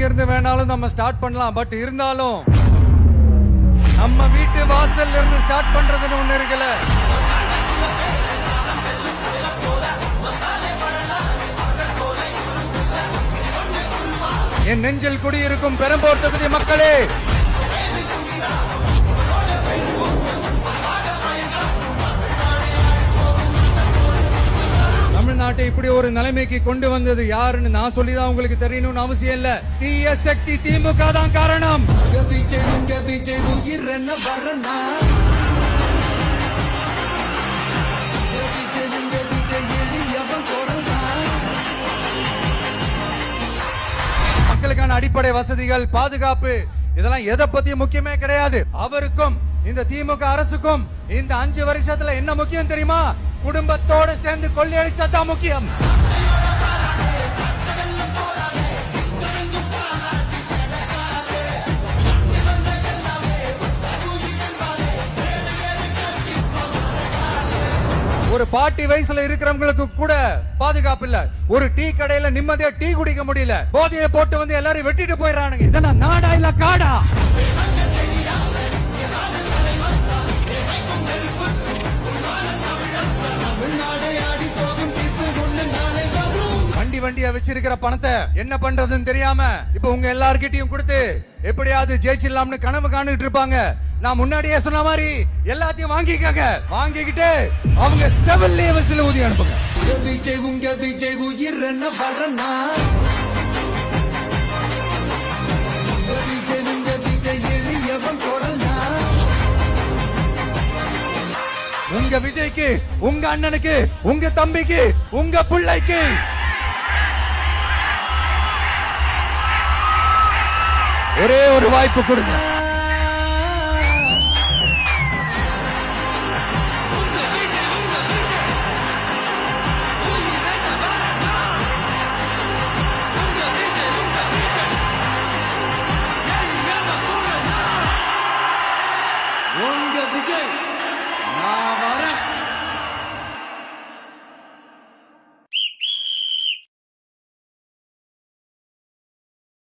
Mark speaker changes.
Speaker 1: இருந்து வேணாலும் நம்ம ஸ்டார்ட் பண்ணலாம். பட் இருந்தாலும் நம்ம வீட்டு வாசல்ல இருந்து ஸ்டார்ட் பண்றதுன்னு ஒண்ணு இருக்குல்ல. என் நெஞ்சில் குடியிருக்கும் பெரம்பூர் தொகுதி மக்களே, தமிழ்நாட்டை இப்படி ஒரு நிலைமைக்கு கொண்டு வந்தது யாருன்னு நான் சொல்லிதான் உங்களுக்கு தெரியணும்னு அவசியம் இல்ல. தீய சக்தி திமுக தான் காரணம். மக்களுக்கான அடிப்படை வசதிகள், பாதுகாப்பு, இதெல்லாம் எதை பத்தி முக்கியமே கிடையாது. அவருக்கும் இந்த திமுக அரசுக்கும் இந்த 5 வருஷத்துல என்ன முக்கியம் தெரியுமா? குடும்பத்தோடு சேர்ந்து கொள்ளையடிச்சதான் முக்கியம். ஒரு பாட்டி வயசுல இருக்கிறவங்களுக்கு கூட பாதுகாப்பு இல்ல. ஒரு டீ கடையில நிம்மதியா டீ குடிக்க முடியல. போதையை போட்டு வந்து எல்லாரும் வெட்டிட்டு போயிடறானுங்க. இதெல்லாம் நாடா இல்ல காடா? வண்டியா வச்சிருக்கிற பணத்தை என்ன பண்றதுன்னு தெரியாம இப்ப உங்க எல்லார்கிட்டயும் கொடுத்து எப்படியாவது ஜெயிச்சிடலாம்னு கனவு காணிட்டு இருப்பாங்க. நான் முன்னாடியே சொன்ன மாதிரி எல்லாத்தையும் வாங்கிக்கங்க. வாங்கிக்கிட்டு அவங்க செவல்லே வசில ஊதி அனுப்புங்க. உங்க விஜய்க்கு, உங்க அண்ணனுக்கு, உங்க தம்பிக்கு, உங்க பிள்ளைக்கு ஒரே ஒரு வாய்ப்பு கொடுங்க.
Speaker 2: உங்க விஜய் நான் வரேன்.